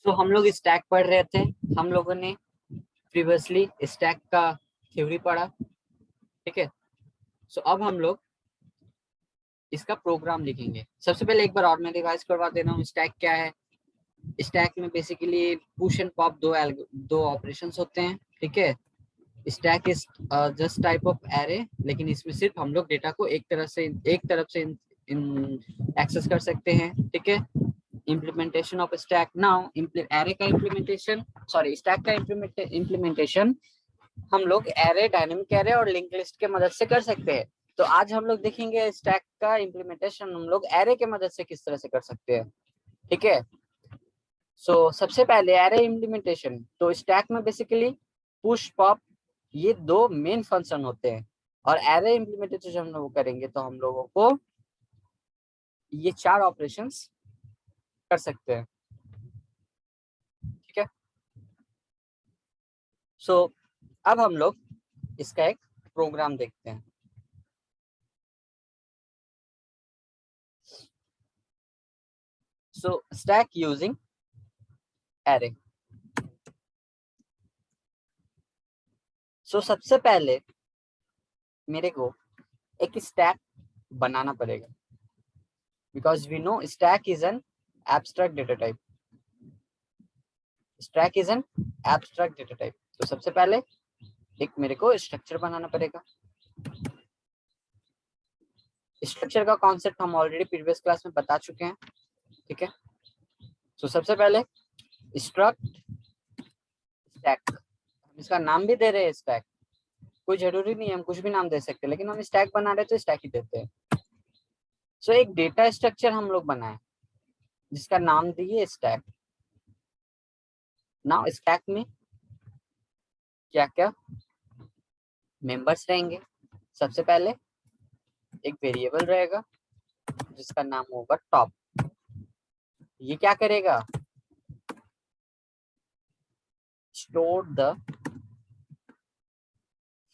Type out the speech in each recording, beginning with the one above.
तो हम लोग स्टैक पढ़ रहे थे। हम लोगों ने प्रीवियसली स्टैक का थ्योरी पढ़ा। ठीक है। सो अब हम लोग इसका प्रोग्राम लिखेंगे। सबसे पहले एक बार और मैं रिवाइज करवा दे रहा हूँ स्टैक क्या है। स्टैक में बेसिकली पुश एंड पॉप दो ऑपरेशंस होते हैं। ठीक है। Stack is just type of array, लेकिन इसमें सिर्फ हम लोग डेटा को एक तरफ से एक्सेस कर सकते हैं। ठीक है। Implementation of stack now, array का इम्प्लीमेंटेशन, सॉरी स्टैक का इम्प्लीमेंटेशन हम लोग एरे, डायनेमिक एरे और लिंक लिस्ट के मदद से कर सकते हैं। तो आज हम लोग देखेंगे स्टैक का इम्प्लीमेंटेशन हम लोग एरे के मदद से किस तरह से कर सकते हैं। ठीक है। सबसे पहले एरे इम्प्लीमेंटेशन, तो स्टैक में बेसिकली पुश पॉप ये दो मेन फंक्शन होते हैं, और एरे इम्प्लीमेंटेशन हम लोग करेंगे तो हम लोगों को ये चार ऑपरेशंस कर सकते हैं। ठीक है। सो अब हम लोग इसका एक प्रोग्राम देखते हैं। Stack using array. सबसे पहले मेरे को एक स्टैक बनाना पड़ेगा, because we know stack is an abstract data type. Stack is an abstract data type. तो सबसे पहले एक मेरे को स्ट्रक्चर बनाना पड़ेगा। स्ट्रक्चर का कॉन्सेप्ट हम ऑलरेडी प्रीवियस क्लास में बता चुके हैं। ठीक है। सबसे पहले स्ट्रक्ट स्टैक, हम इसका नाम भी दे रहे हैं स्टैक, कोई जरूरी नहीं है हम कुछ भी नाम दे सकते हैं, लेकिन हम स्टैक बना रहे तो स्टैक ही देते हैं। एक डेटा स्ट्रक्चर हम लोग बनाए जिसका नाम दिए स्टैक। नाउ स्टैक में क्या क्या मेंबर्स रहेंगे। सबसे पहले एक वेरिएबल रहेगा जिसका नाम होगा टॉप। ये क्या करेगा, store the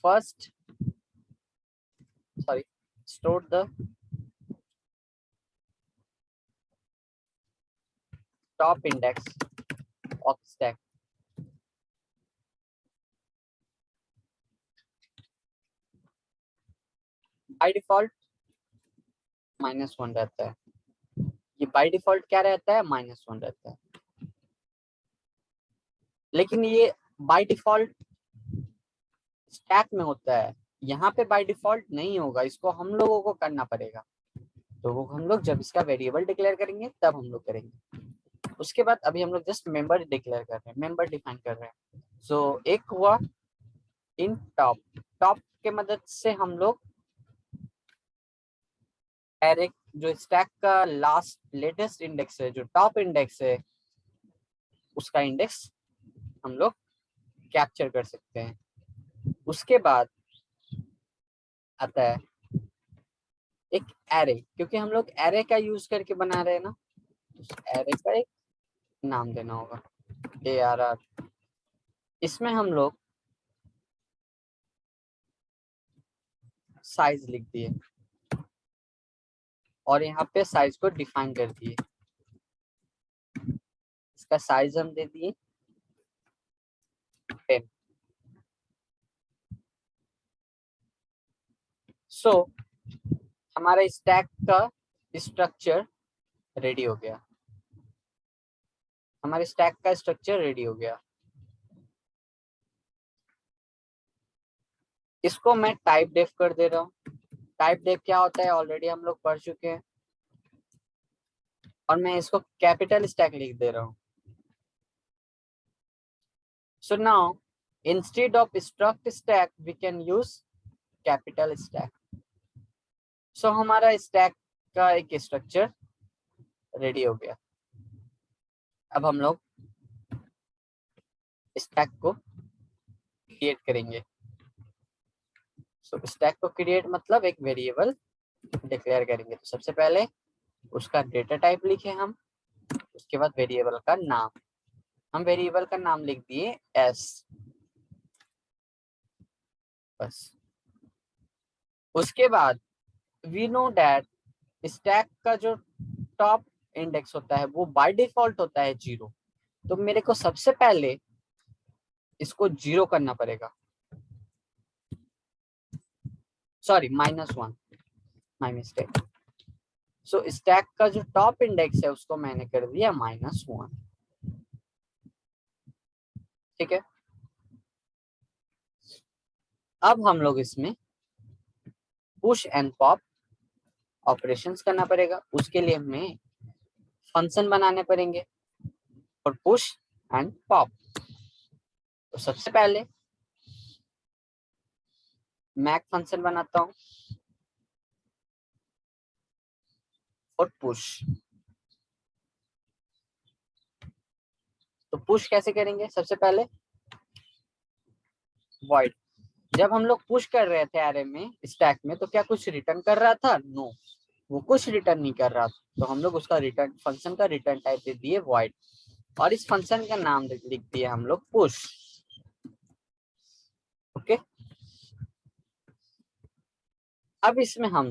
first sorry store the top index of stack. By default -1 रहता है। ये बाय डिफॉल्ट क्या रहता है, -1 रहता है। लेकिन ये बाय डिफॉल्ट स्टैक में होता है, यहाँ पे बाय डिफॉल्ट नहीं होगा, इसको हम लोगों को करना पड़ेगा। तो वो हम लोग जब इसका वेरिएबल डिक्लेयर करेंगे तब हम लोग करेंगे। उसके बाद अभी हम लोग जस्ट मेंबर डिक्लेयर कर रहे हैं, मेंबर डिफाइन कर रहे हैं। एक हुआ इन टॉप। टॉप के मदद से हम लोग एरे, जो स्टैक का लास्ट लेटेस्ट इंडेक्स है, जो टॉप इंडेक्स है, उसका इंडेक्स हम लोग कैप्चर कर सकते हैं। उसके बाद आता है एक एरे, क्योंकि हम लोग एरे का यूज करके बना रहे हैं ना, एरे का एक नाम देना होगा ARR। इसमें हम लोग साइज लिख दिए और यहाँ पे साइज को डिफाइन कर दिए। इसका साइज हम दे दिए 10। हमारा स्टैक का स्ट्रक्चर रेडी हो गया। हमारे स्टैक का स्ट्रक्चर रेडी हो गया। इसको मैं टाइप डेफ कर दे रहा हूँ। टाइप डेफ क्या होता है ऑलरेडी हम लोग पढ़ चुके हैं, और मैं इसको कैपिटल स्टैक लिख दे रहा हूँ। Now instead of struct stack we can use capital stack. हमारा स्टैक का एक स्ट्रक्चर रेडी हो गया। अब हम लोग स्टैक को क्रिएट करेंगे। स्टैक को क्रिएट मतलब एक वेरिएबल डिक्लेयर करेंगे। तो सबसे पहले उसका डेटा टाइप लिखे हम, उसके बाद वेरिएबल का नाम। हम वेरिएबल का नाम लिख दिए s, बस। उसके बाद वी नो दैट स्टैक का जो टॉप इंडेक्स होता है वो बाय डिफॉल्ट होता है 0। तो मेरे को सबसे पहले इसको 0 करना पड़ेगा, sorry -1, my mistake. So stack का जो टॉप इंडेक्स है उसको मैंने कर दिया -1, ठीक है। अब हम लोग इसमें पुश एंड पॉप ऑपरेशंस करना पड़ेगा, उसके लिए हमें फंक्शन बनाने पड़ेंगे और पुश एंड पॉप। तो सबसे पहले मैक फंक्शन बनाता हूं और पुश। तो पुश कैसे करेंगे, सबसे पहले वॉइड। जब हम लोग पुश कर रहे थे एरे में, स्टैक में, तो क्या कुछ रिटर्न कर रहा था? नो, वो कुछ रिटर्न नहीं कर रहा था। तो हम लोग उसका रिटर्न फंक्शन का रिटर्न टाइप दे दिए वॉइड, और इस फंक्शन का नाम लिख दिए हम लोग पुश। ओके, अब इसमें हम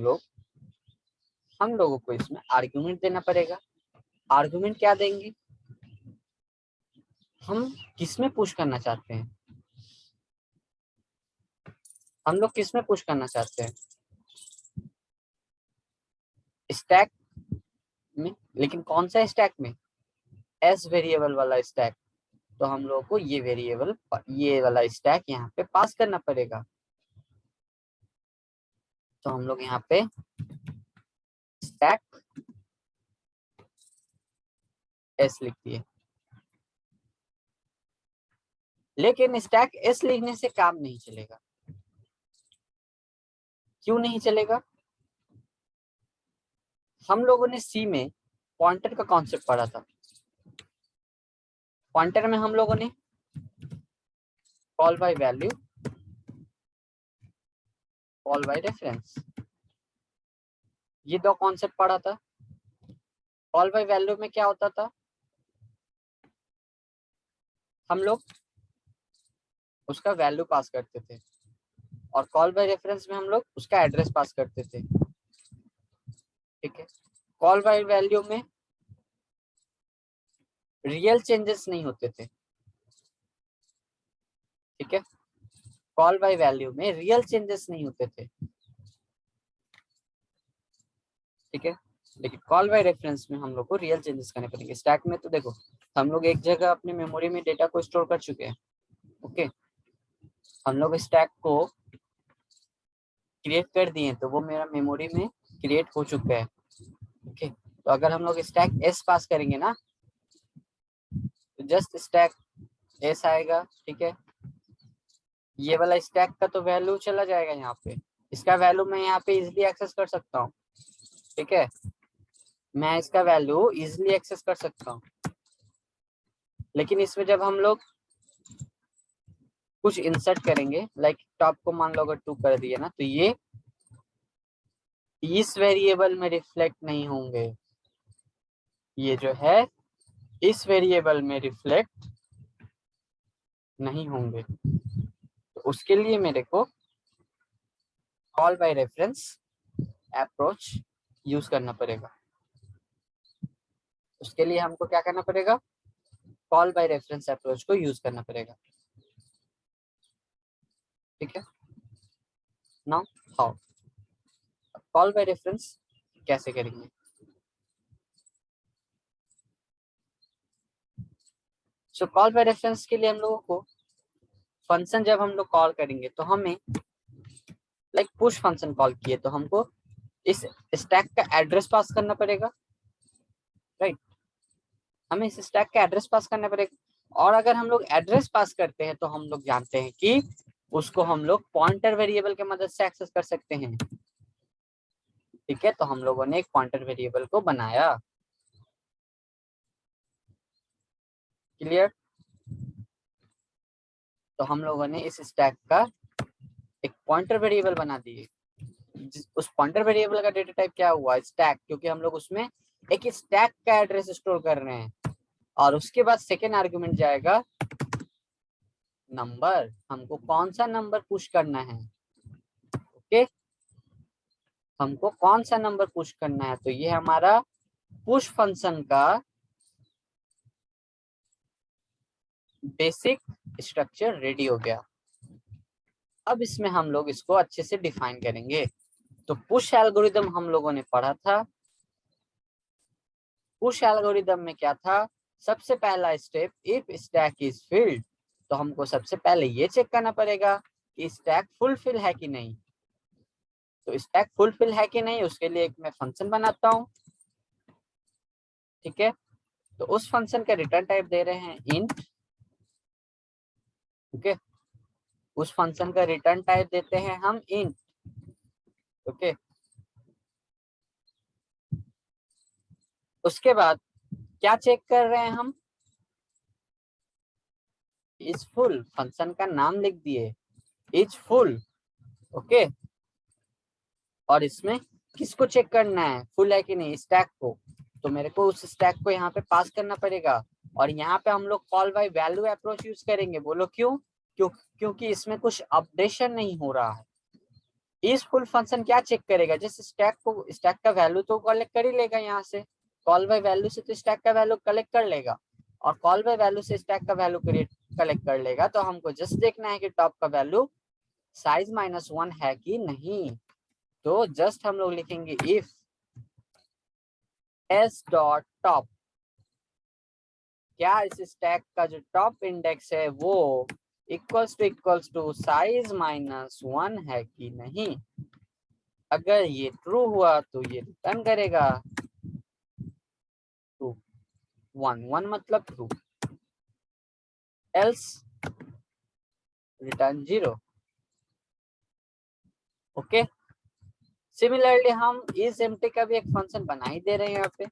लोगों को इसमें आर्गुमेंट देना पड़ेगा। आर्गुमेंट क्या देंगे, हम किस में पुश करना चाहते हैं, हम लोग किस में पुश करना चाहते हैं, स्टैक में। लेकिन कौन सा स्टैक में? एस वेरिएबल वाला स्टैक। तो हम लोगों को ये वेरिएबल, ये वाला स्टैक यहाँ पे पास करना पड़ेगा। तो हम लोग यहाँ पे स्टैक एस लिख दिए। लेकिन स्टैक एस लिखने से काम नहीं चलेगा। क्यों नहीं चलेगा? हम लोगों ने सी में पॉइंटर का कॉन्सेप्ट पढ़ा था। पॉइंटर में हम लोगों ने call by value, call by reference, ये दो कॉन्सेप्ट पढ़ा था। कॉल बाय वैल्यू में क्या होता था, हम लोग उसका वैल्यू पास करते थे, और कॉल बाय रेफरेंस में हम लोग उसका एड्रेस पास करते थे, ठीक है। कॉल बाय वैल्यू में रियल चेंजेस नहीं होते थे, ठीक है। कॉल बाय वैल्यू में रियल चेंजेस नहीं होते थे, ठीक है। लेकिन कॉल बाय रेफरेंस में हम लोग को रियल चेंजेस करने पड़ेंगे। स्टैक में तो देखो, हम लोग एक जगह अपने मेमोरी में डेटा को स्टोर कर चुके हैं, ओके। हम लोग स्टैक को क्रिएट कर दिए, तो वो मेरा मेमोरी में क्रिएट हो चुका है, ओके। तो अगर हम लोग स्टैक एस पास करेंगे ना, तो जस्ट स्टैक एस आएगा, ठीक है। ये वाला स्टैक का तो वैल्यू चला जाएगा यहाँ पे, इसका वैल्यू मैं यहाँ पे इजिली एक्सेस कर सकता हूँ, ठीक है। मैं इसका वैल्यू इजिली एक्सेस कर सकता हूँ। लेकिन इसमें जब हम लोग कुछ इंसर्ट करेंगे, लाइक टॉप को मान लो अगर 2 कर दिए ना, तो ये इस वेरिएबल में रिफ्लेक्ट नहीं होंगे, ये जो है इस वेरिएबल में रिफ्लेक्ट नहीं होंगे। तो उसके लिए मेरे को call by reference approach use करना पड़ेगा। उसके लिए हमको क्या करना पड़ेगा, कॉल बाय रेफरेंस अप्रोच को यूज करना पड़ेगा, ठीक है। Now how, call by reference कैसे करेंगे। सो कॉल बाय रेफरेंस के लिए हम लोगों को फंक्शन जब हम लोग कॉल करेंगे, तो हमें लाइक पुश फंक्शन कॉल किए, तो हमको इस स्टैक का एड्रेस पास करना पड़ेगा, राइट। हमें इस स्टैक का एड्रेस पास करना पड़ेगा, और अगर हम लोग एड्रेस पास करते हैं तो हम लोग जानते हैं कि उसको हम लोग पॉइंटर वेरिएबल के मदद से एक्सेस कर सकते हैं, ठीक है। तो हम लोगों ने एक पॉइंटर वेरिएबल को बनाया, क्लियर। तो हम लोगों ने इस स्टैक का एक पॉइंटर वेरिएबल बना दिए। उस पॉइंटर वेरिएबल का डेटा टाइप क्या हुआ, स्टैक, क्योंकि हम लोग उसमें एक स्टैक का एड्रेस स्टोर कर रहे हैं। और उसके बाद सेकेंड आर्गुमेंट जाएगा नंबर, हमको कौन सा नंबर पुश करना है, ओके। हमको कौन सा नंबर पुश करना है, तो ये हमारा पुश फंक्शन का बेसिक स्ट्रक्चर रेडी हो गया। अब इसमें हम लोग इसको अच्छे से डिफाइन करेंगे। तो पुश एल्गोरिदम हम लोगों ने पढ़ा था। पुश एल्गोरिदम में क्या था, सबसे पहला step, if stack is filled, तो हमको सबसे पहले ये चेक करना पड़ेगा कि स्टैक फुलफिल है कि नहीं। तो स्टैक फुलफिल है कि नहीं, उसके लिए एक मैं फंक्शन बनाता हूँ। ठीक है, तो उस फंक्शन का रिटर्न टाइप दे रहे हैं इंट। ओके, उस फंक्शन का रिटर्न टाइप देते हैं हम इंट। ओके, उसके बाद क्या चेक कर रहे हैं हम, इज फुल, फंक्शन का नाम लिख दिए इज फुल। ओके, और इसमें किसको चेक करना है, फुल है कि नहीं, स्टैक को। तो मेरे को उस स्टैक को यहाँ पे पास करना पड़ेगा। और यहाँ पे हम लोग call by value approach use करेंगे। बोलो क्यों? क्योंकि इसमें कुछ अपडेशन नहीं हो रहा है। इस फुल फंक्शन क्या चेक करेगा, जैसे स्टैक का वैल्यू तो कलेक्ट कर ही लेगा यहाँ से, कॉल बाय वैल्यू से तो स्टैक का वैल्यू कलेक्ट कर लेगा, और कॉल बाय वैल्यू से स्टैक का वैल्यू कलेक्ट कर लेगा। तो हमको जस्ट देखना है कि टॉप का वैल्यू साइज -1 है कि नहीं। तो जस्ट हम लोग लिखेंगे इफ s डॉट टॉप, क्या इस स्टैक का जो टॉप इंडेक्स है वो इक्वल्स टू साइज -1 है कि नहीं। अगर ये ट्रू हुआ तो ये रिटर्न करेगा ट्रू, 1 मतलब true, else return 0। Okay, similarly हम इज एम्प्टी का भी एक फंक्शन बना ही दे रहे हैं यहाँ पे,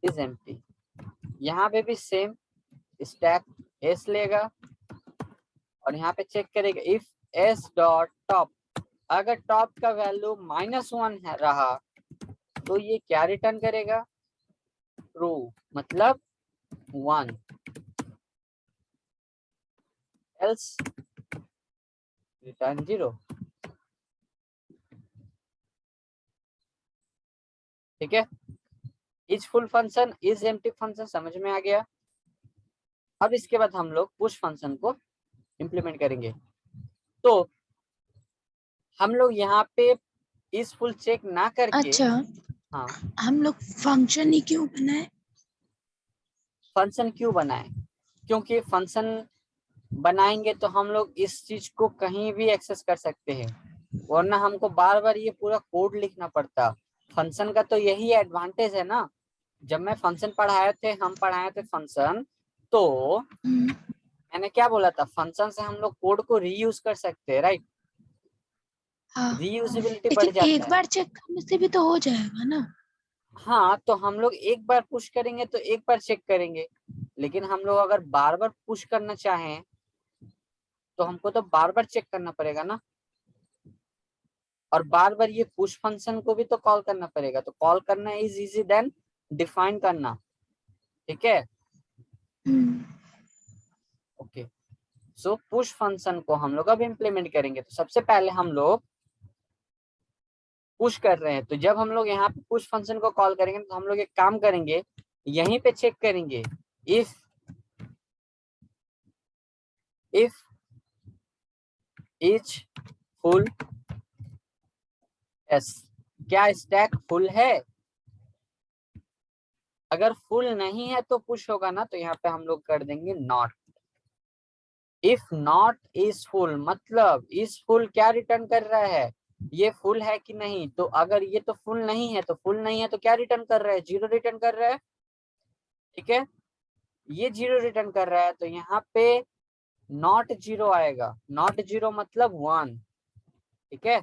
इज एम्प्टी। यहाँ पे भी सेम, स्टैक एस लेगा और यहाँ पे चेक करेगा इफ एस डॉट टॉप, अगर टॉप का वैल्यू -1 है रहा तो ये क्या रिटर्न करेगा, ट्रू, मतलब 1, एल्स रिटर्न 0। ठीक है, is full function, is empty function समझ में आ गया। अब इसके बाद हम लोग पुश फंक्शन को इंप्लीमेंट करेंगे। तो हम लोग यहाँ पे इस फुल चेक ना करके, अच्छा, हाँ, हम लोग फंक्शन ही क्यों बनाए? फंक्शन क्यों बनाए, क्योंकि फंक्शन बनाएंगे तो हम लोग इस चीज को कहीं भी एक्सेस कर सकते हैं, वरना हमको बार बार ये पूरा कोड लिखना पड़ता। फंक्शन का तो यही एडवांटेज है ना। जब मैं फंक्शन हम पढ़ाए थे फंक्शन, तो मैंने क्या बोला था, फंक्शन से हम लोग कोड को रीयूज कर सकते हैं, राइट। हाँ, रीयूजेबिलिटी बढ़ लेकिन जाता एक है। बार चेक करने से भी तो हो जाएगा ना। हाँ, तो हम लोग एक बार पुश करेंगे तो एक बार चेक करेंगे, लेकिन हम लोग अगर बार बार पुश करना चाहें तो हमको तो बार बार चेक करना पड़ेगा ना, और बार बार ये पुश फंक्शन को भी तो कॉल करना पड़ेगा। तो कॉल करना इज इजी देन डिफाइन करना। ठीक है, ओके। सो पुश फंक्शन को हम लोग अब इम्प्लीमेंट करेंगे। तो सबसे पहले हम लोग पुश कर रहे हैं, तो जब हम लोग यहाँ पे पुश फंक्शन को कॉल करेंगे तो हम लोग एक काम करेंगे, यहीं पे चेक करेंगे इफ इज फुल एस, क्या स्टैक फुल है। अगर फुल नहीं है तो पुश होगा ना, तो यहाँ पे हम लोग कर देंगे not. If not is full, मतलब इज फुल क्या रिटर्न कर रहा है, ये फुल है कि नहीं। तो अगर ये तो फुल नहीं है, तो फुल नहीं है तो क्या रिटर्न कर रहा है, 0 रिटर्न कर रहा है। ठीक है, ये 0 रिटर्न कर रहा है, तो यहाँ पे नॉट 0 आएगा, नॉट 0 मतलब 1। ठीक है,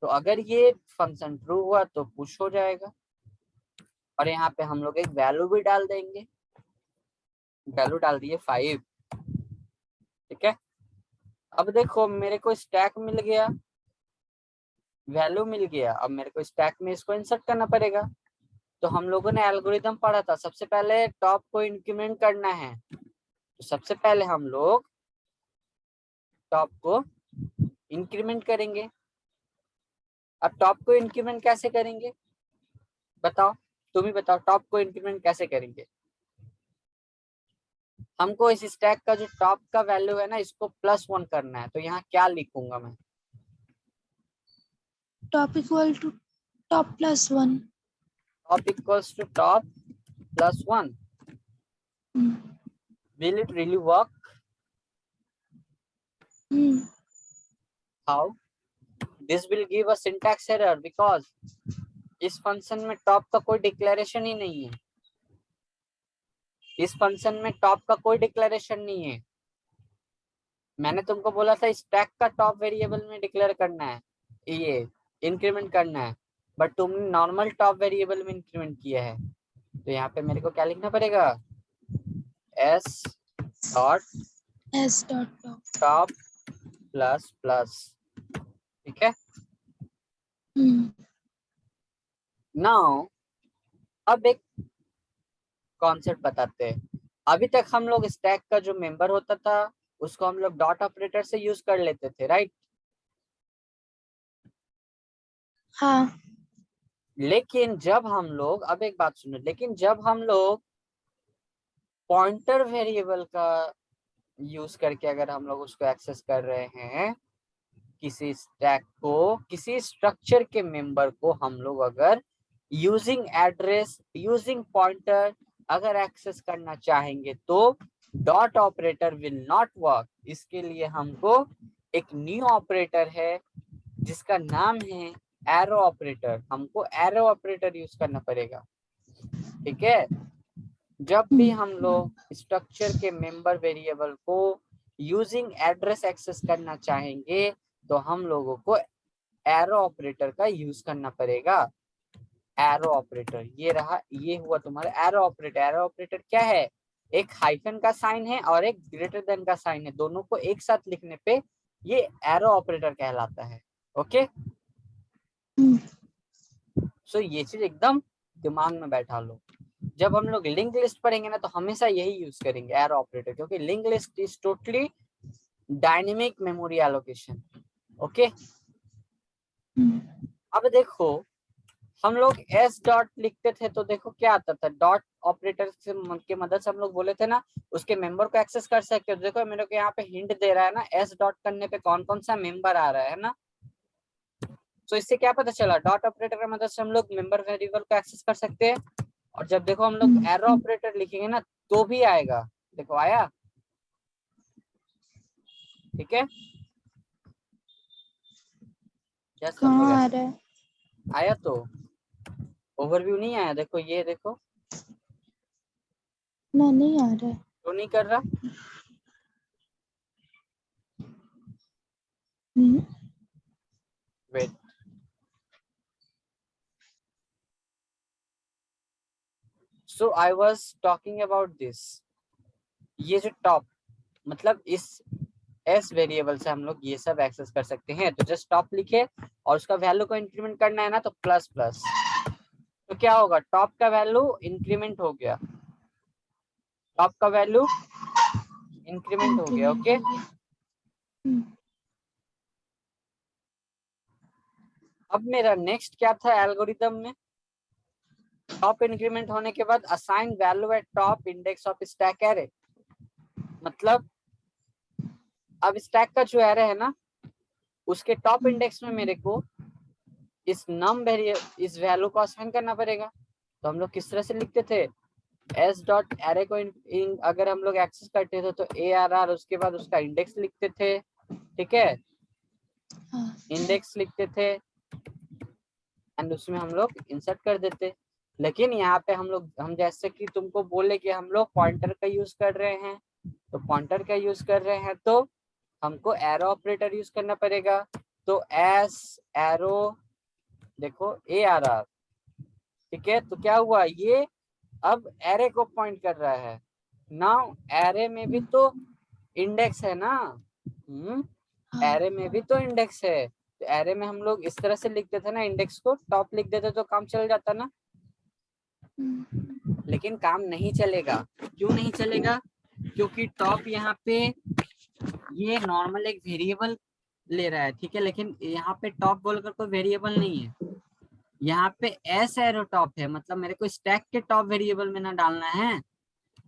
तो अगर ये फंक्शन ट्रू हुआ तो पुश हो जाएगा। और यहाँ पे हम लोग एक वैल्यू भी डाल देंगे, वैल्यू डाल दिए 5। ठीक है, अब देखो मेरे को स्टैक मिल गया, वैल्यू मिल गया, अब मेरे को स्टैक में इसको इंसर्ट करना पड़ेगा। तो हम लोगों ने एल्गोरिदम पढ़ा था, सबसे पहले टॉप को इंक्रीमेंट करना है। तो सबसे पहले हम लोग टॉप को इंक्रीमेंट करेंगे। अब टॉप को इंक्रीमेंट कैसे करेंगे, बताओ, तुम ही बताओ, टॉप को इंक्रीमेंट कैसे करेंगे। हमको इस स्टैक का जो टॉप का वैल्यू है ना, इसको +1 करना है। तो यहाँ क्या लिखूंगा मैं? Top equal to top +1। Top equals to top +1। Will it really work? How? This will give a syntax error because इस फंक्शन में टॉप का कोई डिक्लेरेशन ही नहीं है। इस फंक्शन में टॉप का कोई डिक्लेरेशन नहीं है। मैंने तुमको बोला था स्टैक का टॉप वेरिएबल में डिक्लेयर करना है, ये इंक्रीमेंट करना है, बट तुमने नॉर्मल टॉप वेरिएबल में इंक्रीमेंट किया है। तो यहाँ पे मेरे को क्या लिखना पड़ेगा? s dot top plus plus. ठीक है। नाउ अब एक कॉन्सेप्ट बताते हैं। अभी तक हम लोग स्टैक का जो मेंबर होता था उसको हम लोग डॉट ऑपरेटर से यूज कर लेते थे, राइट? हाँ। लेकिन जब हम लोग, अब एक बात सुनो, लेकिन जब हम लोग पॉइंटर वेरिएबल का यूज करके अगर हम लोग उसको एक्सेस कर रहे हैं, किसी स्टैक को, किसी स्ट्रक्चर के मेंबर को हम लोग अगर यूजिंग एड्रेस, यूजिंग पॉइंटर अगर एक्सेस करना चाहेंगे तो dot operator will not work. इसके लिए हमको एक न्यू ऑपरेटर है जिसका नाम है एरो ऑपरेटर। हमको एरो ऑपरेटर यूज करना पड़ेगा। ठीक है। जब भी हम लोग स्ट्रक्चर के मेंबर वेरिएबल को यूजिंग एड्रेस एक्सेस करना चाहेंगे तो हम लोगों को एरो ऑपरेटर का यूज करना पड़ेगा। एरो ऑपरेटर ये रहा, ये हुआ तुम्हारा एरो ऑपरेटर। एरो ऑपरेटर क्या है? एक हाइफन का साइन है और एक ग्रेटर देन का साइन है, दोनों को एक साथ लिखने पे ये एरो ऑपरेटर कहलाता है। ओके। सो ये चीज एकदम दिमाग में बैठा लो। जब हम लोग लिंक लिस्ट पढ़ेंगे ना तो हमेशा यही यूज करेंगे, एरो ऑपरेटर, क्योंकि link list is totally dynamic memory allocation. Okay. अब देखो हम लोग एस डॉट लिखते थे तो देखो क्या आता था, डॉट ऑपरेटर से के मदद से हम लोग बोले थे ना उसके मेंबर को एक्सेस कर सकते हो। देखो मेरे को यहाँ पे हिंट दे रहा है ना, एस डॉट करने पे कौन कौन सा मेंबर आ रहा है ना। तो इससे क्या पता चला, डॉट ऑपरेटर की मदद से हम लोग मेंबर वेरिएबल को एक्सेस कर सकते हैं। और जब देखो हम लोग एरो ऑपरेटर लिखेंगे ना तो भी आएगा। देखो आया। ठीक है। क्या सब लोग हाँ, आ ऐसे रहा है। आया? तो ओवरव्यू नहीं आया? देखो ये देखो, ना, नहीं आ रहा है। तो नहीं कर रहा। Wait, so I was talking about this. ये जो टॉप, मतलब इस एस वेरिएबल से हम लोग ये सब एक्सेस कर सकते हैं। तो जस्ट टॉप लिखे और उसका वैल्यू को इंक्रीमेंट करना है ना, तो प्लस प्लस। तो क्या होगा, टॉप का वैल्यू इंक्रीमेंट हो गया, टॉप का वैल्यू इंक्रीमेंट हो गया। ओके। अब मेरा नेक्स्ट क्या था एल्गोरिथम में, टॉप इंक्रीमेंट होने के बाद assign value eight top index of stack array. मतलब अब स्टैक का जो एरे है ना उसके टॉप इंडेक्स में मेरे को इस नम वेरिएबल, इस वैल्यू को असाइन करना पड़ेगा। तो हम लोग किस तरह से लिखते थे, एस डॉट एरे को अगर हम लोग एक्सेस करते थे तो ARR, उसके बाद उसका इंडेक्स लिखते थे। ठीक है। इंडेक्स लिखते थे एंड उसमें हम लोग इंसर्ट कर देते। लेकिन यहाँ पे हम जैसे कि तुमको बोले कि हम लोग पॉइंटर का यूज कर रहे हैं, तो पॉइंटर का यूज कर रहे हैं तो हमको एरो ऑपरेटर यूज करना पड़ेगा। तो एस एरो, देखो ARR। ठीक है। तो क्या हुआ, ये अब एरे को पॉइंट कर रहा है। नाउ एरे में भी तो इंडेक्स है ना। एरे में भी तो इंडेक्स है। तो एरे में हम लोग इस तरह से लिखते थे ना, इंडेक्स को टॉप लिख देते तो काम चल जाता ना। लेकिन काम नहीं चलेगा। क्यों नहीं चलेगा? क्योंकि टॉप यहाँ पे ये नॉर्मल एक वेरिएबल ले रहा है। ठीक है। लेकिन यहाँ पे टॉप बोलकर कोई वेरिएबल नहीं है, यहाँ पे एस एरो टॉप है। मतलब मेरे को स्टैक के टॉप वेरिएबल में ना डालना है,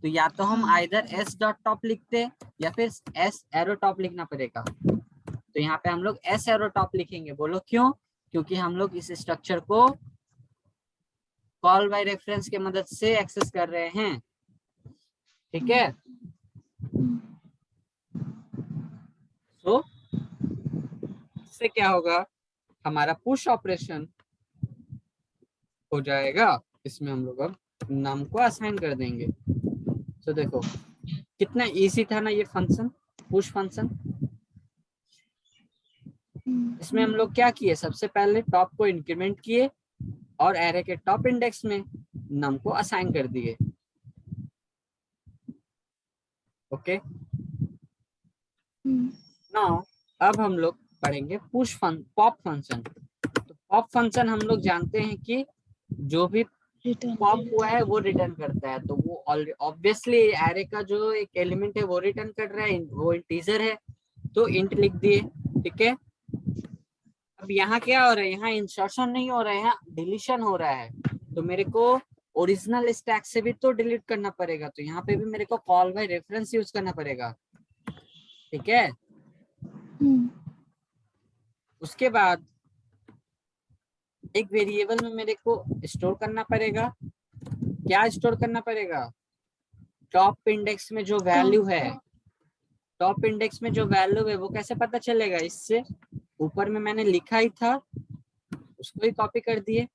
तो या तो हम हाँ। आइदर एस डॉट टॉप लिखते या फिर एस एरो टॉप लिखना पड़ेगा। तो यहाँ पे हम लोग एस एरो टॉप लिखेंगे। बोलो क्यों? क्योंकि हम लोग इस स्ट्रक्चर को कॉल बाय रेफरेंस के मदद से एक्सेस कर रहे हैं। ठीक है। तो इससे क्या होगा, हमारा पुश ऑपरेशन हो जाएगा। इसमें हम लोग अब नाम को असाइन कर देंगे। तो देखो कितना इजी था ना ये फंक्शन, पुश फंक्शन। इसमें हम लोग क्या किए, सबसे पहले टॉप को इंक्रीमेंट किए और एरे के टॉप इंडेक्स में नम को असाइन कर दिए। ओके, नाउ अब हम लोग पढ़ेंगे पुश पॉप फंक्शन। तो पॉप फंक्शन हम लोग जानते हैं कि जो भी रिटर्न पॉप हुआ है वो रिटर्न करता है। तो वो ऑब्वियसली एरे का जो एक एलिमेंट है वो रिटर्न कर रहा है, वो इंटीजर है, तो इंट लिख दिए। ठीक है। अब यहाँ क्या हो रहा है, यहाँ इंसर्शन नहीं हो रहा है, यहाँ डिलीशन हो रहा है। तो मेरे को ओरिजिनल स्टैक से भी तो डिलीट करना पड़ेगा, तो यहाँ पे भी मेरे को कॉल बाय रेफरेंस यूज करना पड़ेगा। ठीक है। उसके बाद एक वेरिएबल में मेरे को स्टोर करना पड़ेगा। क्या स्टोर करना पड़ेगा? टॉप इंडेक्स में जो वैल्यू है, टॉप इंडेक्स में जो वैल्यू है वो कैसे पता चलेगा? इससे ऊपर में मैंने लिखा ही था, उसको ही कॉपी कर दिए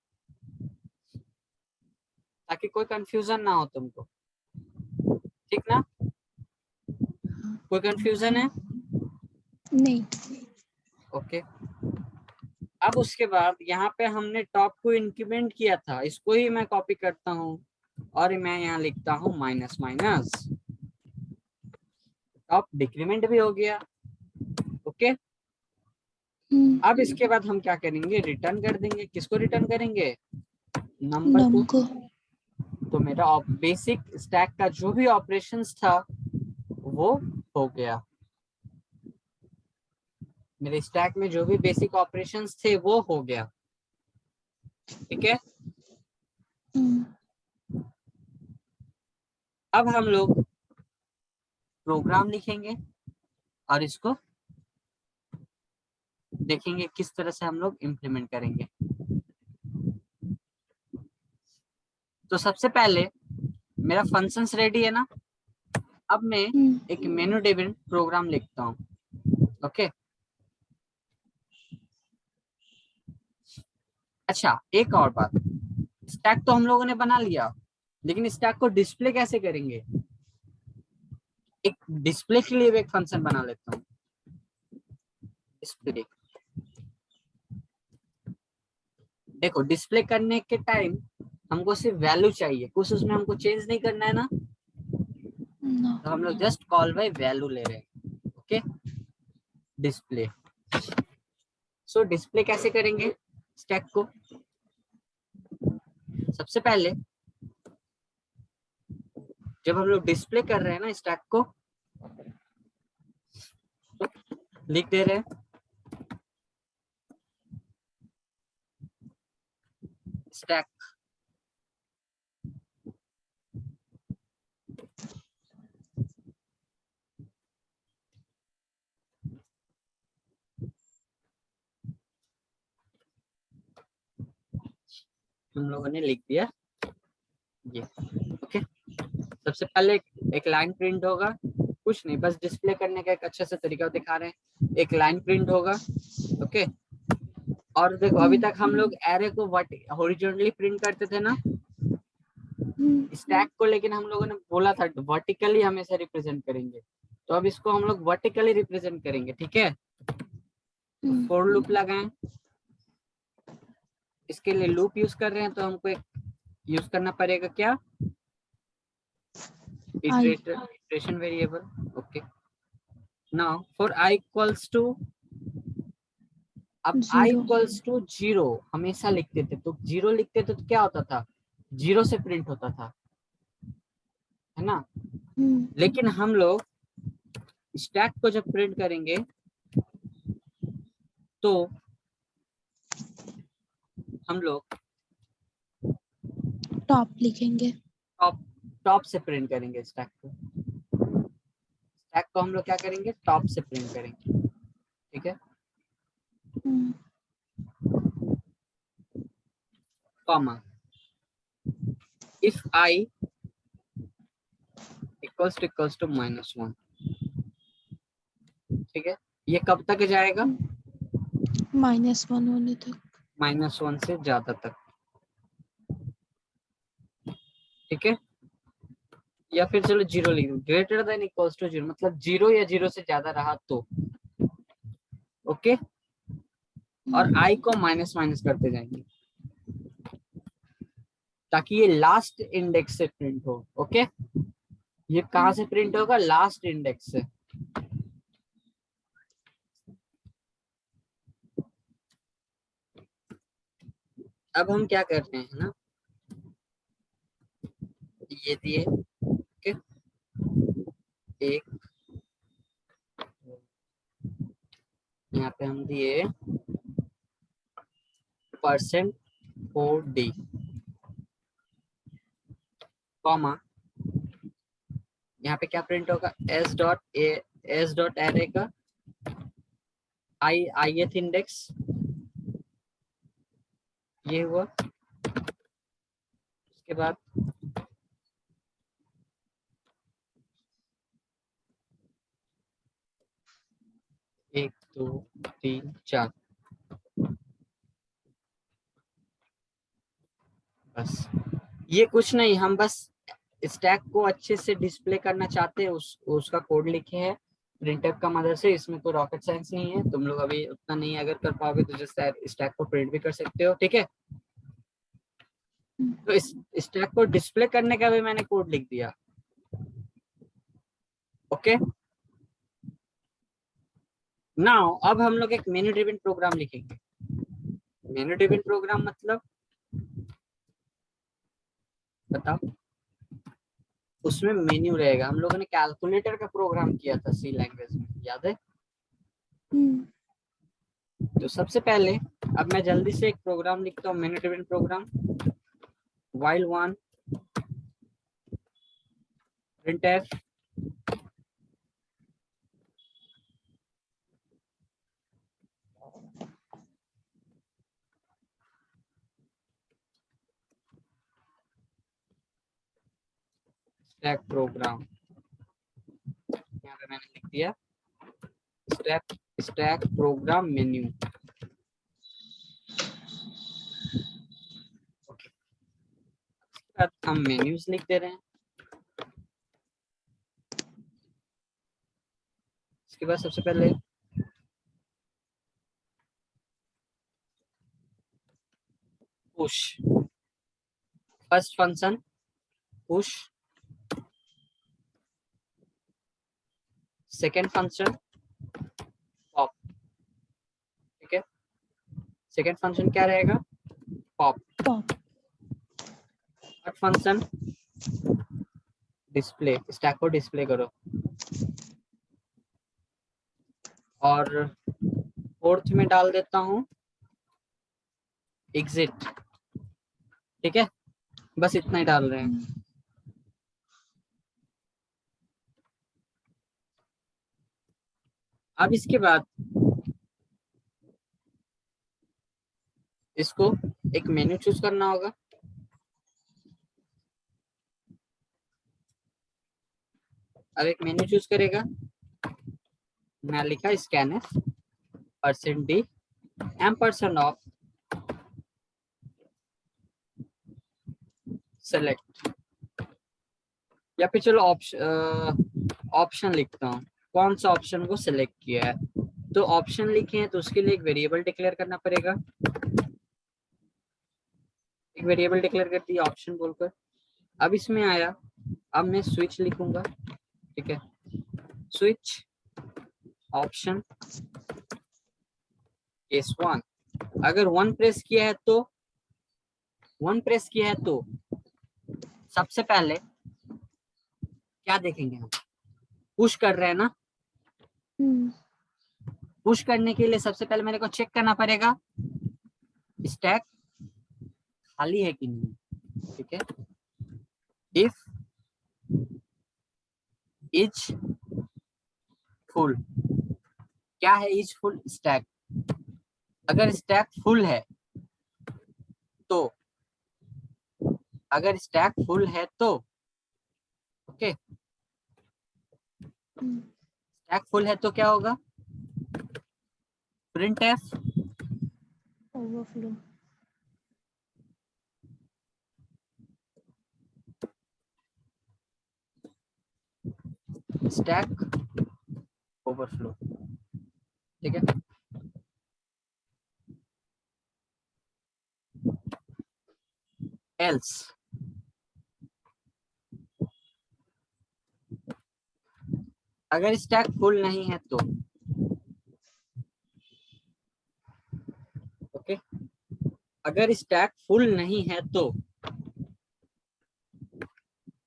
ताकि कोई कंफ्यूजन ना हो तुमको। ठीक ना? कोई कंफ्यूजन है? नहीं। ओके। अब उसके बाद यहाँ पे हमने टॉप को इंक्रीमेंट किया था, इसको ही मैं कॉपी करता हूँ और मैं यहाँ लिखता हूँ माइनस माइनस। टॉप डिक्रीमेंट भी हो गया। ओके। अब इसके बाद हम क्या करेंगे, रिटर्न कर देंगे। किसको रिटर्न करेंगे? नंबर नम को। को। तो मेरा बेसिक स्टैक का जो भी ऑपरेशंस था वो हो गया। मेरे स्टैक में जो भी बेसिक ऑपरेशंस थे वो हो गया। ठीक है। अब हम लोग प्रोग्राम लिखेंगे और इसको देखेंगे किस तरह से हम लोग इम्प्लीमेंट करेंगे। तो सबसे पहले मेरा फंक्शंस रेडी है ना। अब मैं एक मेनू डिपेंडेंट प्रोग्राम लिखता हूँ। ओके। अच्छा, एक और बात, स्टैक तो हम लोगों ने बना लिया, लेकिन स्टैक को डिस्प्ले कैसे करेंगे? एक डिस्प्ले के लिए भी एक फंक्शन बना लेता हूँ, डिस्प्ले। देखो डिस्प्ले करने के टाइम हमको सिर्फ वैल्यू चाहिए, कुछ उसमें हमको चेंज नहीं करना है ना। तो हम लोग जस्ट कॉल बाय वैल्यू ले रहे हैं। Okay, display. सो डिस्प्ले कैसे करेंगे स्टैक को? सबसे पहले जब हम लोग डिस्प्ले कर रहे हैं ना स्टैक को, तो लिख दे रहे हैं स्टैक। हम लोगों ने लिख दिया ये। ओके। सबसे पहले एक लाइन प्रिंट होगा, कुछ नहीं, बस डिस्प्ले करने का एक अच्छे से तरीका दिखा रहे हैं। एक लाइन प्रिंट होगा। ओके। और देखो अभी तक हम लोग एरे को हॉरिजॉन्टली प्रिंट करते थे ना स्टैक को, लेकिन हम लोगों ने बोला था वर्टिकली हमेशा रिप्रेजेंट करेंगे। तो अब इसको हम लोग वर्टिकली रिप्रेजेंट करेंगे। ठीक है। तो फॉर लूप लगाएं। इसके लिए लूप यूज कर रहे हैं तो हमको एक यूज करना पड़ेगा क्या, iteration variable. Okay. Now for i equals to, अब i इक्वल्स टू 0 हमेशा लिखते थे, तो 0 लिखते थे तो क्या होता था, 0 से प्रिंट होता था, है ना। लेकिन हम लोग स्टैक को जब प्रिंट करेंगे तो हम लोग टॉप लिखेंगे। टॉप से प्रिंट करेंगे स्टैक को। स्टैक को हम लोग क्या करेंगे, टॉप से प्रिंट करेंगे, ठीक है। Comma if I equals to -1, ठीक है। ये कब तक जाएगा, -1 होने तक। -1 से ज्यादा तक, ठीक है। या फिर चलो 0 लिख दो, ग्रेटर देन इक्वल्स टू 0, मतलब 0 या 0 से ज्यादा रहा तो, ओके। और आई को माइनस माइनस करते जाएंगे ताकि ये लास्ट इंडेक्स से प्रिंट हो, ओके। ये कहां से प्रिंट होगा, लास्ट इंडेक्स से। अब हम क्या करते हैं ना, ये दिए, ओके, एक यहाँ पे हम दिए %4d, कॉमा यहाँ पे क्या प्रिंट होगा, s डॉट एरे का ith इंडेक्स, ये हुआ। उसके बाद 1 2 3 4, बस ये कुछ नहीं, हम बस स्टैक को अच्छे से डिस्प्ले करना चाहते हैं, उसका कोड लिखे हैं प्रिंटफ का मदद से। इसमें कोई रॉकेट साइंस नहीं है, तुम लोग अभी उतना नहीं अगर कर पाओगे तो जस्ट स्टैक को प्रिंट भी कर सकते हो, ठीक है। तो इस स्टैक को डिस्प्ले करने का भी मैंने कोड लिख दिया, ओके। नाउ अब हम लोग एक मेनू ड्रिवन प्रोग्राम लिखेंगे। मेनू ड्रिवन प्रोग्राम मतलब बताओ, उसमें मेन्यू रहेगा। हम लोगों ने कैलकुलेटर का प्रोग्राम किया था सी लैंग्वेज में, याद है। तो सबसे पहले अब मैं जल्दी से एक प्रोग्राम लिखता हूँ, menu driven program, while 1 printf stack program, यहाँ पे मैंने लिख दिया स्टैक प्रोग्राम मेन्यू, ओके। उसके बाद हम मेन्यूज लिख दे रहे हैं। इसके बाद सबसे पहले push, first function push, second function pop, ठीक है। सेकेंड फंक्शन क्या रहेगा, pop. Third function display, stack को डिस्प्ले करो। और फोर्थ में डाल देता हूँ एग्जिट, ठीक है। बस इतना ही डाल रहे हैं। अब इसके बाद इसको एक मेन्यू चूज करना होगा। अब एक मेन्यू चूज करेगा, मैं लिखा स्कैनर %d %ऑफ सेलेक्ट, या फिर चलो ऑप्शन लिखता हूँ, कौन सा ऑप्शन को सिलेक्ट किया है। तो ऑप्शन लिखे हैं तो उसके लिए एक वेरिएबल डिक्लेयर करना पड़ेगा। एक वेरिएबल डिक्लेयर कर दिया ऑप्शन बोलकर। अब इसमें आया, अब मैं स्विच लिखूंगा, ठीक है। स्विच ऑप्शन केस 1, अगर 1 प्रेस किया है तो 1 प्रेस किया है तो सबसे पहले क्या देखेंगे हम, पुश कर रहे हैं ना। पुश करने के लिए सबसे पहले मेरे को चेक करना पड़ेगा स्टैक खाली है कि नहीं, ठीक है। If is full. क्या है इज फुल? स्टैक। अगर स्टैक फुल है तो, अगर स्टैक फुल है तो, ओके, स्टैक फुल है तो क्या होगा? Print F overflow. Stack overflow. ठीक है, एल्स अगर स्टैक फुल नहीं है तो, ओके, अगर स्टैक फुल नहीं है तो,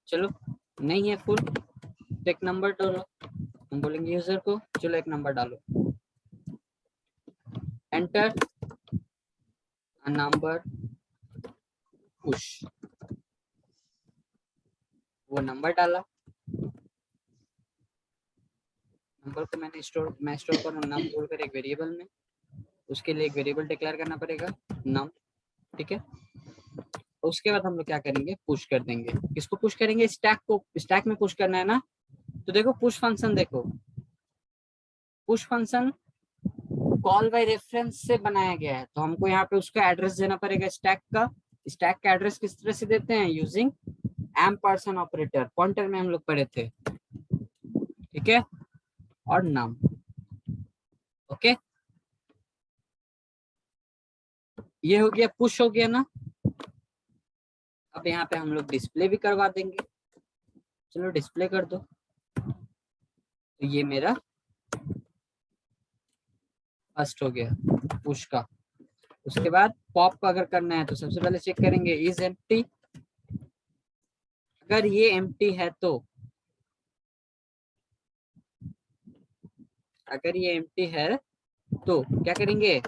चलो नहीं है फुल तो एक नंबर डालो। हम बोलेंगे यूजर को चलो एक नंबर डालो, एंटर अ नंबर पुश। वो नंबर डाला, नंबर को मैं स्टोर करूँ नम बोलकर एक वेरिएबल में, उसके लिए एक वेरिएबल डिक्लेयर करना पड़ेगा नम। ठीक है, उसके बाद हम लोग क्या करेंगे, पुश कर देंगे। किसको पुश करेंगे? स्टैक को। स्टैक में पुश करना है ना, तो देखो पुश फंक्शन, देखो push function call by reference से बनाया गया है, तो हमको यहाँ पे उसका एड्रेस देना पड़ेगा स्टैक का। स्टैक का एड्रेस किस तरह से देते हैं? यूजिंग एम्परसेंड ऑपरेटर, पॉइंटर में हम लोग पढ़े थे। ठीक है, और नाम। ओके, ये हो गया, पुश हो गया ना। अब यहाँ पे हम लोग डिस्प्ले भी करवा देंगे। चलो डिस्प्ले कर दो। तो ये मेरा फर्स्ट हो गया पुश का। उसके बाद पॉप का अगर करना है तो सबसे पहले चेक करेंगे इज एम्प्टी। अगर ये एम्प्टी है तो, अगर ये एम्प्टी है तो क्या करेंगे?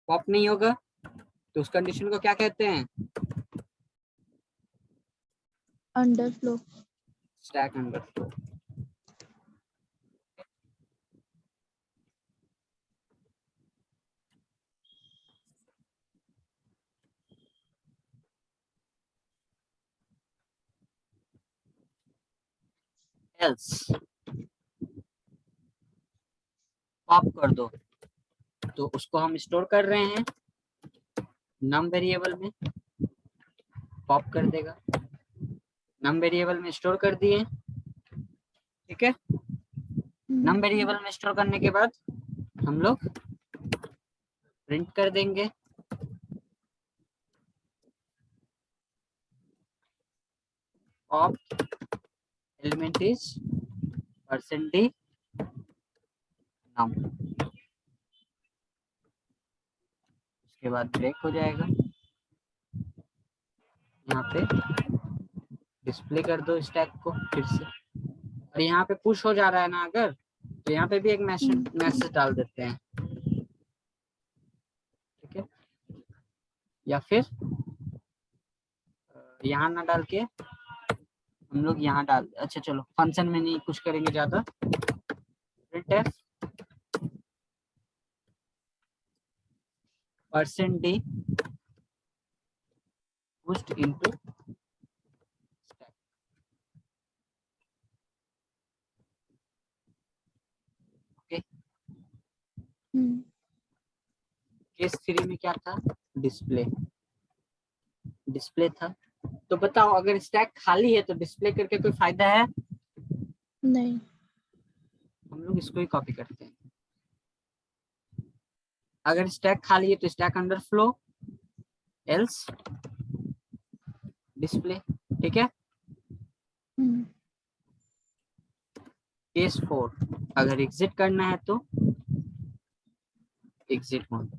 पॉप नहीं होगा, तो उस कंडीशन को क्या कहते हैं? Underflow. Stack underflow. Else pop कर दो, तो उसको हम स्टोर कर रहे हैं नम वेरिएबल में, पॉप कर देगा। नम वेरिएबल में स्टोर कर दिए। ठीक है, नम वेरिएबल में स्टोर करने के बाद हम लोग प्रिंट कर देंगे ऑफ एलिमेंट इज %d नम। उसके बाद ब्रेक हो जाएगा, यहाँ पे डिस्प्ले कर दो स्टैक को फिर से। और यहाँ पे पुश हो जा रहा है ना अगर, तो यहाँ पे भी एक मैसेज डाल देते हैं। ठीक है, या फिर यहाँ ना डाल के हम लोग यहाँ डाल, अच्छा चलो फंक्शन में नहीं कुछ करेंगे ज्यादा। printf %d pushed into stack। Okay, case 3 में क्या था? डिस्प्ले। डिस्प्ले था, तो बताओ अगर स्टैक खाली है तो डिस्प्ले करके कोई फायदा है? नहीं। हम लोग इसको ही कॉपी करते हैं। अगर स्टैक खाली है तो स्टैक अंडरफ्लो एल्स डिस्प्ले। ठीक है, केस 4 अगर एग्जिट करना है तो एग्जिट मोड।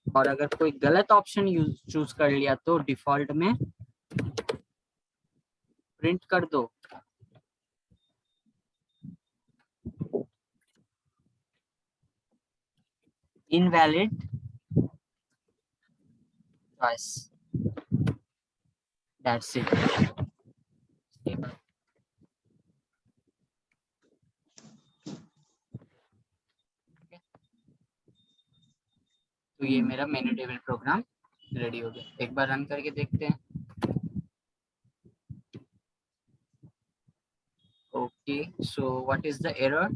और अगर कोई गलत ऑप्शन चूज कर लिया तो डिफॉल्ट में प्रिंट कर दो इनवैलिड चॉइस। That's it. मेरा मैनी टेबल प्रोग्राम रेडी हो गया। एक बार रन करके देखते हैं। Okay, so what is the error?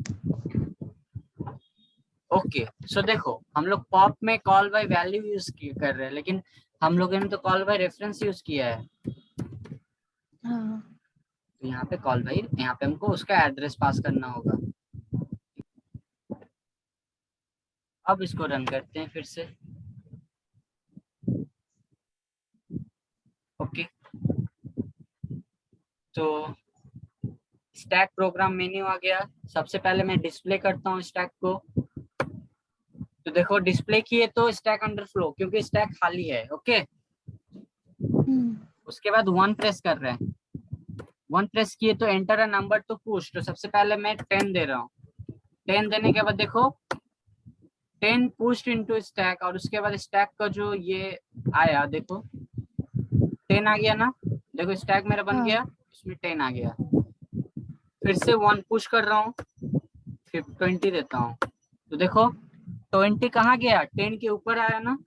Okay, so देखो हम लोग पॉप में कॉल बाय वैल्यू यूज कर रहे हैं, लेकिन हम लोगों ने तो कॉल बाय रेफरेंस यूज किया है। हाँ। तो यहाँ पे कॉल बाय, यहाँ पे हमको उसका एड्रेस पास करना होगा। अब इसको रन करते हैं फिर से। ओके, तो स्टैक प्रोग्राम मेन्यू आ गया। सबसे पहले मैं डिस्प्ले करता हूँ स्टैक को। तो देखो डिस्प्ले किए तो स्टैक अंडरफ्लो, क्योंकि स्टैक खाली है। ओके, उसके बाद 1 प्रेस कर रहे हैं। 1 प्रेस किए तो enter a number two push. तो सबसे पहले मैं 10 दे रहा हूँ। 10 देने के बाद देखो 10 पुश्ड इनटू स्टैक, और उसके बाद स्टैक का जो ये आया देखो 10 आ गया ना। देखो स्टैक मेरा बन गया, इसमें 10 आ गया। फिर से 1 पुश कर रहा हूँ, फिर 20 देता हूँ। तो देखो 20 कहाँ गया? 10 के ऊपर आया ना।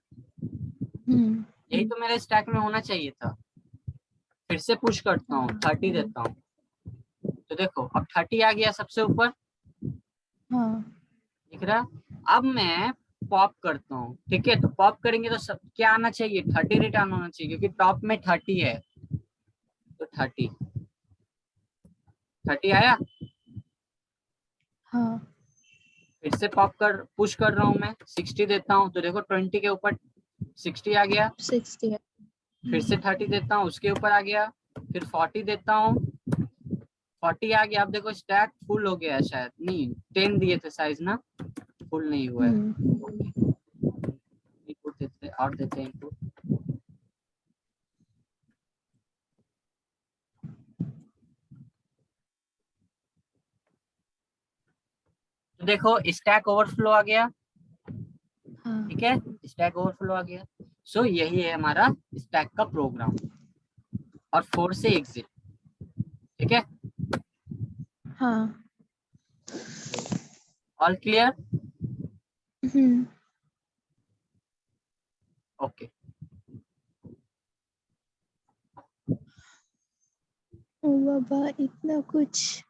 यही तो मेरे स्टैक में होना चाहिए था। फिर से पुश करता हूँ, 30 देता हूँ। तो देखो अब 30 आ गया सबसे ऊपर, दिख रहा। अब मैं पॉप करता हूँ, ठीक है। तो पॉप करेंगे तो सब क्या आना चाहिए? 30 रिटर्न होना चाहिए, क्योंकि टॉप में 30 है। तो 30 आया। हाँ। फिर से पॉप कर पुश कर रहा हूँ मैं, 60 देता हूँ। तो देखो 20 के ऊपर 60 आ गया। 60 है। फिर से 30 देता हूँ, उसके ऊपर आ गया। फिर 40 देता हूँ, 40 आ गया। अब देखो स्टैक फुल हो गया है शायद, नहीं 10 दिए थे साइज ना, फुल नहीं हुआ है। इनपुट देते और देते हैं इनपुट। तो देखो स्टैक ओवरफ्लो आ गया, ठीक है। स्टैक ओवरफ्लो आ गया। सो यही है हमारा स्टैक का प्रोग्राम। और 4 से एग्जिट, ठीक है। हाँ। All clear? ओके। ओ बाबा, इतना कुछ।